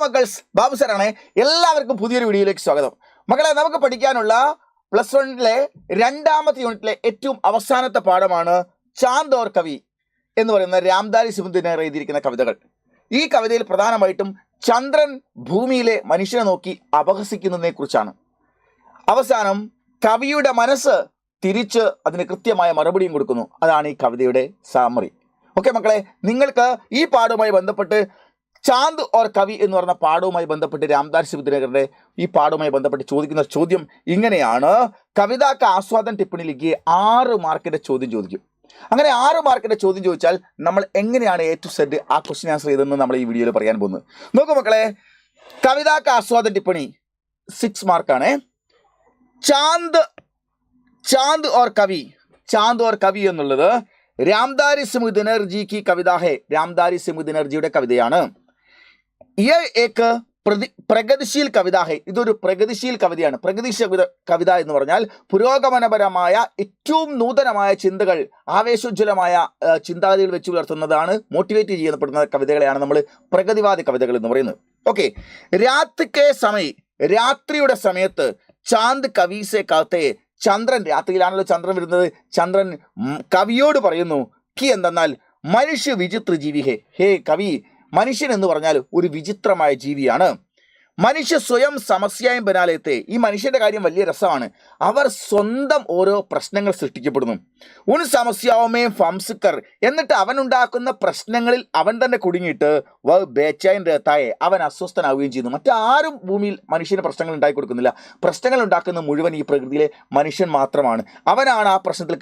മക്കൾസ് ബാബു സാറാണ്. എല്ലാവർക്കും പുതിയൊരു വീഡിയോയിലേക്ക് സ്വാഗതം. മക്കളെ, നമുക്ക് പഠിക്കാനുള്ള +1 രണ്ടാമത്തെ യൂണിറ്റിലെ ഏറ്റവും അവസാനത്തെ പാഠമാണ് ചാന്ദ് ഓർ കവി എന്ന് പറയുന്ന രാംധാരി സിംഹദിനർ എഴുതിയിരിക്കുന്ന കവിതകൾ. ഈ കവിതയിൽ പ്രധാനമായിട്ടും ചന്ദ്രൻ ഭൂമിയിലെ മനുഷ്യനെ നോക്കി അപഹസിക്കുന്നതിനെ കുറിച്ചാണ്. അവസാനം കവിയുടെ മനസ്സ് തിരിച്ച് അതിന് കൃത്യമായ മറുപടിയും കൊടുക്കുന്നു. അതാണ് ഈ കവിതയുടെ സാമറി. ഓക്കെ മക്കളെ, നിങ്ങൾക്ക് ഈ പാഠവുമായി ബന്ധപ്പെട്ട് ചാന്ദ് ഓർ കവി എന്ന് പറഞ്ഞ പാഠവുമായി ബന്ധപ്പെട്ട് രാംധാരി സിംഹദിനകരുടെ ഈ പാഠവുമായി ബന്ധപ്പെട്ട് ചോദിക്കുന്ന ചോദ്യം ഇങ്ങനെയാണ്: കവിതാക്ക് ആസ്വാദൻ ടിപ്പണി ലിഖിയെ 6 മാർക്കിന്റെ ചോദ്യം ചോദിക്കും. അങ്ങനെ 6 മാർക്കിന്റെ ചോദ്യം ചോദിച്ചാൽ നമ്മൾ എങ്ങനെയാണ് A to Z ആ ക്വസ്റ്റ്യൻ ആൻസർ ചെയ്തതെന്ന് നമ്മൾ ഈ വീഡിയോയിൽ പറയാൻ പോകുന്നത്. നോക്കൂ മക്കളെ, കവിതാക്ക് ആസ്വാദൻ ടിപ്പണി 6 മാർക്കാണ്. ചാന്ദ് ഓർ കവി എന്നുള്ളത് രാംധാരി സിംഹദിനർ ജി की कविता है. രാംധാരി സിംഹദിനർജിയുടെ കവിതയാണ്. പ്രഗതിശീൽ കവിത ഹെ. ഇതൊരു പ്രഗതിശീൽ കവിതയാണ്. പ്രഗതിശീൽ കവിത എന്ന് പറഞ്ഞാൽ പുരോഗമനപരമായ ഏറ്റവും നൂതനമായ ചിന്തകൾ, ആവേശോജ്വലമായ ചിന്താഗതികൾ വെച്ച് പുലർത്തുന്നതാണ്, മോട്ടിവേറ്റ് ചെയ്യപ്പെടുന്ന കവിതകളെയാണ് നമ്മൾ പ്രഗതിവാദി കവിതകൾ എന്ന് പറയുന്നത്. ഓക്കെ, രാത്രിയുടെ സമയത്ത് ചാന്ദ് കവീസെ കാത്തെ, ചന്ദ്രൻ, രാത്രിയിലാണല്ലോ ചന്ദ്രൻ വരുന്നത്, ചന്ദ്രൻ കവിയോട് പറയുന്നു കി എന്തെന്നാൽ മനുഷ്യ വിചിത്ര ജീവി ഹേ. ഹേ കവി, മനുഷ്യൻ എന്ന് പറഞ്ഞാൽ ഒരു വിചിത്രമായ ജീവിയാണ്. മനുഷ്യ സ്വയം സമസ്യായും ബനാലയത്തെ. ഈ മനുഷ്യന്റെ കാര്യം വലിയ രസമാണ്. അവർ സ്വന്തം ഓരോ പ്രശ്നങ്ങൾ സൃഷ്ടിക്കപ്പെടുന്നു. ഉൻ സമസ്യാവുമേ ഫംസ്കർ, എന്നിട്ട് അവൻ ഉണ്ടാക്കുന്ന പ്രശ്നങ്ങളിൽ അവൻ തന്നെ കുടുങ്ങിയിട്ട് ബേച്ചൈൻ രത്തായെ, അവൻ അസ്വസ്ഥനാവുകയും ചെയ്യുന്നു. മറ്റാരും ഭൂമിയിൽ മനുഷ്യന് പ്രശ്നങ്ങൾ ഉണ്ടാക്കി കൊടുക്കുന്നില്ല. പ്രശ്നങ്ങൾ ഉണ്ടാക്കുന്ന മുഴുവൻ ഈ പ്രകൃതിയിലെ മനുഷ്യൻ മാത്രമാണ്. അവനാണ് ആ പ്രശ്നത്തിൽ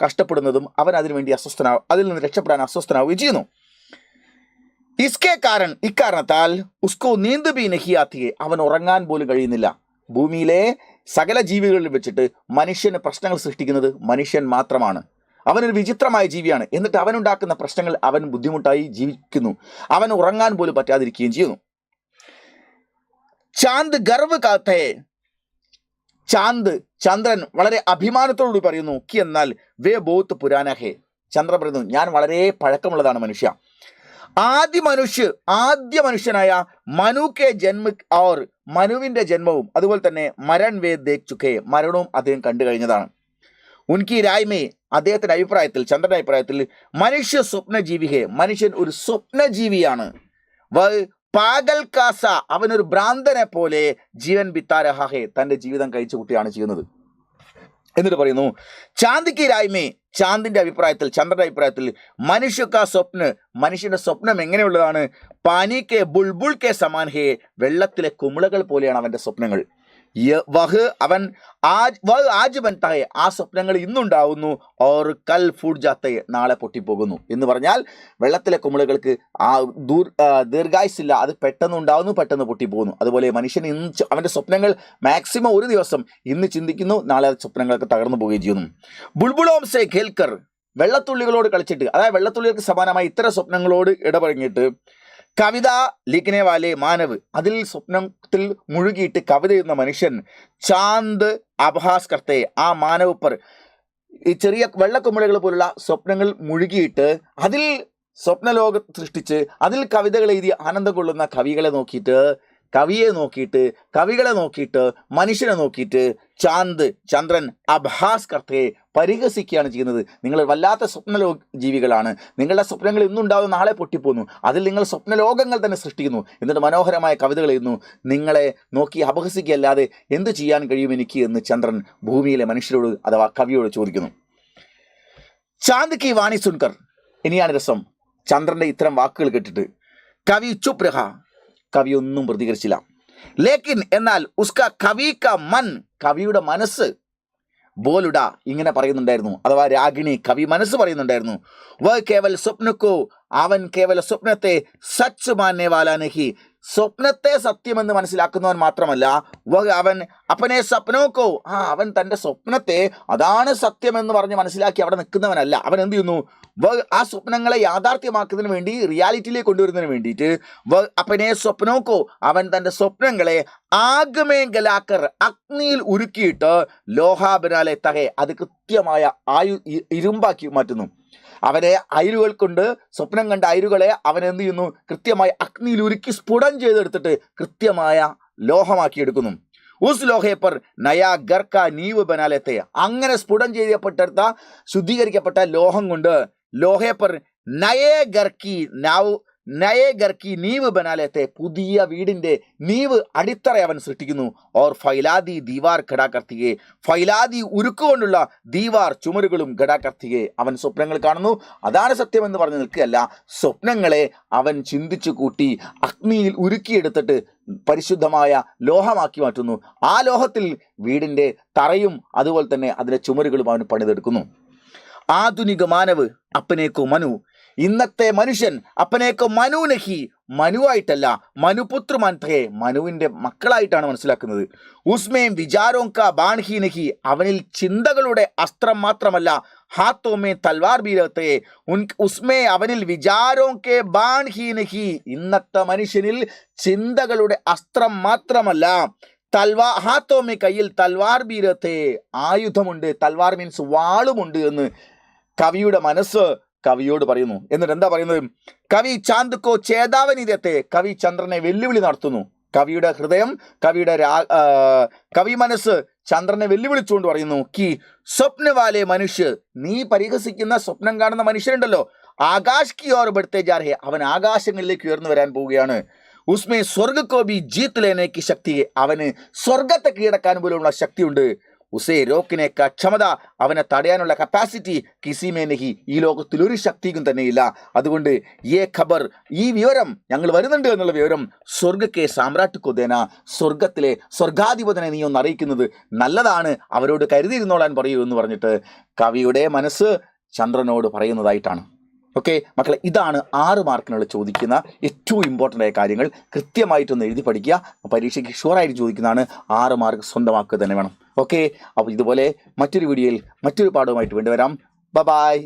കഷ്ടപ്പെടുന്നതും അവൻ അതിനുവേണ്ടി അതിൽ നിന്ന് രക്ഷപ്പെടാൻ അസ്വസ്ഥനാവുകയും ചെയ്യുന്നു. ഇക്കാരണത്താൽ ഉസ്കോ നീന്ത് ബി നഹി ആത്തി, അവൻ ഉറങ്ങാൻ പോലും കഴിയുന്നില്ല. ഭൂമിയിലെ സകല ജീവികളിൽ വെച്ചിട്ട് മനുഷ്യന് പ്രശ്നങ്ങൾ സൃഷ്ടിക്കുന്നത് മനുഷ്യൻ മാത്രമാണ്. അവനൊരു വിചിത്രമായ ജീവിയാണ്. എന്നിട്ട് അവനുണ്ടാക്കുന്ന പ്രശ്നങ്ങൾ അവൻ ബുദ്ധിമുട്ടായി ജീവിക്കുന്നു. അവൻ ഉറങ്ങാൻ പോലും പറ്റാതിരിക്കുകയും ചെയ്യുന്നു. ചാന്ദ് ഗർവ് കാത്തേ, ചന്ദ്രൻ വളരെ അഭിമാനത്തോടുകൂടി പറയുന്നു കി എന്നാൽ വേ ബോത്ത് പുരാന ഹേ. ചന്ദ്രൻ പറയുന്നു, ഞാൻ വളരെ പഴക്കമുള്ളതാണ് മനുഷ്യ. ആദ്യ മനുഷ്യനായ മനു കെ ജന്മ ഓർ, മനുവിന്റെ ജന്മവും അതുപോലെ തന്നെ മരൺ വേ ദേഖ് ചുക്കേ, മരണവും അദ്ദേഹം കണ്ടു കഴിഞ്ഞതാണ്. ഉൻകി രായ്മേ, അദ്ദേഹത്തിന്റെ അഭിപ്രായത്തിൽ, ചന്ദ്രന്റെ അഭിപ്രായത്തിൽ മനുഷ്യ സ്വപ്നജീവി ഹേ, മനുഷ്യൻ ഒരു സ്വപ്നജീവിയാണ്. പാഗൽ കാസ, അവനൊരു ഭ്രാന്തനെ പോലെ ജീവൻ ബിത്താരഹ ഹേ, തന്റെ ജീവിതം കഴിച്ചു കൂട്ടിയാണ് ചെയ്യുന്നത്. എന്നിട്ട് പറയുന്നു ചാന്ദ് കി രായ്മേ, ചാന്ദിന്റെ അഭിപ്രായത്തിൽ, ചന്ദ്രന്റെ അഭിപ്രായത്തിൽ മനുഷ്യക്കാ സ്വപ്ന, മനുഷ്യന്റെ സ്വപ്നം എങ്ങനെയുള്ളതാണ്? പാനി കെ ബുൾബുൾ കെ സമാൻ ഹേ, വെള്ളത്തിലെ കുമിളകൾ പോലെയാണ് അവന്റെ സ്വപ്നങ്ങൾ. അവൻ ആജ് ബൻതാ ഹേ, ആ സ്വപ്നങ്ങൾ ഇന്നുണ്ടാവുന്നു. ഓർ കൽ ഫൂട്ട് ജാത്തേ, നാളെ പൊട്ടിപ്പോകുന്നു. എന്ന് പറഞ്ഞാൽ വെള്ളത്തിലെ കുമിളകൾക്ക് ദീർഘായുസില്ല, അത് പെട്ടെന്ന് ഉണ്ടാവുന്നു, പെട്ടെന്ന് പൊട്ടിപ്പോകുന്നു. അതുപോലെ മനുഷ്യൻ അവന്റെ സ്വപ്നങ്ങൾ മാക്സിമം ഒരു ദിവസം ഇന്ന് ചിന്തിക്കുന്നു, നാളെ സ്വപ്നങ്ങളൊക്കെ തകർന്നു പോവുകയും ചെയ്യുന്നു. ബുൾബുളോം സേ ഖേൽക്കർ, വെള്ളത്തുള്ളികളോട് കളിച്ചിട്ട്, അതായത് വെള്ളത്തുള്ളികൾക്ക് സമാനമായി ഇത്തരം സ്വപ്നങ്ങളോട് ഇടപഴകിയിട്ട് കവിത ലിഖനെ വാലെ മാനവ്, അതിൽ സ്വപ്നത്തിൽ മുഴുകിയിട്ട് കവിത എഴുതുന്ന മനുഷ്യൻ ചാന്ദ് അപഹാസ് കർത്തെ, ആ മാനവ് പർ, ഈ ചെറിയ വെള്ളക്കുമിളകൾ പോലുള്ള സ്വപ്നങ്ങൾ മുഴുകിയിട്ട് അതിൽ സ്വപ്നലോകം സൃഷ്ടിച്ച് അതിൽ കവിതകൾ എഴുതി ആനന്ദം കൊള്ളുന്ന കവിയെ നോക്കിയിട്ട് മനുഷ്യനെ നോക്കിയിട്ട് ചന്ദ്രൻ അഭാസ് കർത്തയെ പരിഹസിക്കുകയാണ് ചെയ്യുന്നത്. നിങ്ങൾ വല്ലാത്ത ജീവികളാണ്, നിങ്ങളുടെ സ്വപ്നങ്ങൾ ഇന്നുണ്ടാവുന്ന നാളെ പൊട്ടിപ്പോന്നു, അതിൽ നിങ്ങൾ സ്വപ്നലോകങ്ങൾ തന്നെ സൃഷ്ടിക്കുന്നു, എന്നിട്ട് മനോഹരമായ കവിതകൾ എഴുതുന്നു. നിങ്ങളെ നോക്കി അപഹസിക്കുകയല്ലാതെ എന്ത് ചെയ്യാൻ കഴിയും എനിക്ക് എന്ന് ചന്ദ്രൻ ഭൂമിയിലെ മനുഷ്യരോട് അഥവാ കവിയോട് ചോദിക്കുന്നു. ചാന്ദ് കി വാണി സുൻകർ, ഇനിയാണ് രസം. ചന്ദ്രന്റെ ഇത്തരം വാക്കുകൾ കേട്ടിട്ട് കവി ചുപ് രഹ, കവി ഒന്നും പ്രതികരിച്ചില്ല. ലേക്കിൻ എന്നാൽ ഉസ്ക കവി ക മൻ, കവിയുടെ മനസ്സ് ബോലുട, ഇങ്ങനെ പറയുന്നുണ്ടായിരുന്നു, അഥവാ രാഗിണി കവി മനസ്സ് പറയുന്നുണ്ടായിരുന്നു. വ കേവൽ സ്വപ്നക്കോ, അവൻ കേവല സ്വപ്നത്തെ സച്ച് മാനേ വാല നഹി, സ്വപ്നത്തെ സത്യമെന്ന് മനസ്സിലാക്കുന്നവൻ മാത്രമല്ല, അവൻ അപ്പനെ സ്വപ്നോക്കോ, അവൻ തൻ്റെ സ്വപ്നത്തെ അതാണ് സത്യമെന്ന് പറഞ്ഞ് മനസ്സിലാക്കി അവിടെ നിൽക്കുന്നവനല്ല. അവൻ എന്ത് ചെയ്യുന്നു? ആ സ്വപ്നങ്ങളെ യാഥാർത്ഥ്യമാക്കുന്നതിന് വേണ്ടി, റിയാലിറ്റിയിലേക്ക് കൊണ്ടുവരുന്നതിന് വേണ്ടിയിട്ട് അപ്പനെ സ്വപ്നോക്കോ, അവൻ തൻ്റെ സ്വപ്നങ്ങളെ ആഗമേ ഗലാക്കർ, അഗ്നിയിൽ ഉരുക്കിയിട്ട് ലോഹാബനാലെ തകെ, അത് കൃത്യമായ ഇരുമ്പാക്കി മാറ്റുന്നു. അവനെ അയിരുകൾ കൊണ്ട് സ്വപ്നം കണ്ട അയിരുകളെ അവൻ എന്ത് ചെയ്യുന്നു? കൃത്യമായി അഗ്നിയിൽ ഉരുക്കി സ്ഫുടം ചെയ്തെടുത്തിട്ട് കൃത്യമായ ലോഹമാക്കിയെടുക്കുന്നു. ഉസ് ലോഹേ പർ നയാ ഗർക്ക നീവ് ബനാലത്തെ, അങ്ങനെ സ്ഫുടം ചെയ്യപ്പെട്ടെടുത്ത ശുദ്ധീകരിക്കപ്പെട്ട ലോഹം കൊണ്ട് ലോഹേ പർ നയേ ഗർക്കി നീവ് ബനാലത്തെ, പുതിയ വീടിന്റെ നീവ് അടിത്തറ അവൻ സൃഷ്ടിക്കുന്നു. ഓർ ഫൈലാദി ദീവാർ ഘടാകർത്തികെ, ഫൈലാദി ഉരുക്കുകൊണ്ടുള്ള ദീവാർ ചുമരുകളും ഘടാകർത്തികെ, അവൻ സ്വപ്നങ്ങൾ കാണുന്നു. അതാണ് സത്യം എന്ന് പറഞ്ഞു നിൽക്കുകയല്ല, സ്വപ്നങ്ങളെ അവൻ ചിന്തിച്ചു കൂട്ടി അഗ്നിയിൽ ഉരുക്കിയെടുത്തിട്ട് പരിശുദ്ധമായ ലോഹമാക്കി മാറ്റുന്നു. ആ ലോഹത്തിൽ വീടിന്റെ തറയും അതുപോലെ തന്നെ അതിന്റെ ചുമരുകളും അവൻ പണിതെടുക്കുന്നു. ആധുനിക മാനവ് അപ്പനേക്കോ മനു, ഇന്നത്തെ മനുഷ്യൻ അപ്പനേക്കോ മനു നഹി, മനുവായിട്ടല്ല, മനുപുത്ര മാൻതേ, മനുവിന്റെ മക്കളായിട്ടാണ് മനസ്സിലാക്കുന്നത്. ഉസ്മേം വിചാരോങ്ക ബാൺഹി നഹി, അവനിൽ ചിന്തകളുടെ അസ്ത്രം മാത്രമല്ല, ഹാത്തോമേ തൽവാർ ബീരത്തെ ഉസ്മേ, അവനിൽ വിചാരോങ്കെ ബാൺഹി നഹി, ഇന്നത്തെ മനുഷ്യനിൽ ചിന്തകളുടെ അസ്ത്രം മാത്രമല്ല, ഹാത്തോമേ കയ്യിൽ തൽവാർ ബീരത്തെ, ആയുധമുണ്ട്, തൽവാർ മീൻസ് വാളുമുണ്ട് എന്ന് കവിയുടെ മനസ്സ് കവിയോട് പറയുന്നു. എന്നിട്ട് എന്താ പറയുന്നത്? കവി ചാന്ദ്കോ ചേതാവനിതത്തെ, കവി ചന്ദ്രനെ വെല്ലുവിളി നടത്തുന്നു. കവിയുടെ ഹൃദയം, കവി മനസ്സ് ചന്ദ്രനെ വെല്ലുവിളിച്ചുകൊണ്ട് പറയുന്നു, കി സ്വപ്നവാലെ മനുഷ്യ, നീ പരിഹസിക്കുന്ന സ്വപ്നം കാണുന്ന മനുഷ്യരുണ്ടല്ലോ, ആകാശ് കി ഓർ ബഡ്തേ ജാ രഹേ, അവൻ ആകാശങ്ങളിലേക്ക് ഉയർന്നു വരാൻ പോവുകയാണ്. ഉസ്മേ സ്വർഗക്കോബി ജീത്ത് ലേനേക്ക് ശക്തി, അവന് സ്വർഗത്തെ കീഴടക്കാൻ പോലുള്ള ശക്തിയുണ്ട്. ഉസേ രോക്കിനേക്ക ക്ഷമത, അവനെ തടയാനുള്ള കപ്പാസിറ്റി കിസിമേ നഹി, ഈ ലോകത്തിൽ ഒരു ശക്തിക്കും തന്നെയില്ല. അതുകൊണ്ട് ഈ ഖബർ, ഈ വിവരം, ഞങ്ങൾ വരുന്നുണ്ട് എന്നുള്ള വിവരം, സ്വർഗക്കെ സാമ്രാട്ട് കൊതേന, സ്വർഗത്തിലെ സ്വർഗാധിപതിനെ നീ ഒന്ന് അറിയിക്കുന്നത് നല്ലതാണ്, അവരോട് കരുതിയിരുന്നോളാൻ പറയൂ എന്ന് പറഞ്ഞിട്ട് കവിയുടെ മനസ്സ് ചന്ദ്രനോട് പറയുന്നതായിട്ടാണ്. ഓക്കെ മക്കളെ, ഇതാണ് 6 മാർക്കിനുള്ള ചോദിക്കുന്ന ഏറ്റവും ഇമ്പോർട്ടൻ്റ് ആയ കാര്യങ്ങൾ. കൃത്യമായിട്ടൊന്ന് എഴുതി പഠിക്കുക. പരീക്ഷയ്ക്ക് ഷുവറായിട്ട് ചോദിക്കുന്നതാണ്. 6 മാർക്ക് സ്വന്തമാക്കുക തന്നെ വേണം. ഓക്കെ, അപ്പോൾ ഇതുപോലെ മറ്റൊരു വീഡിയോയിൽ മറ്റൊരു പാഠവുമായിട്ട് വീണ്ടും വരാം. ബൈ.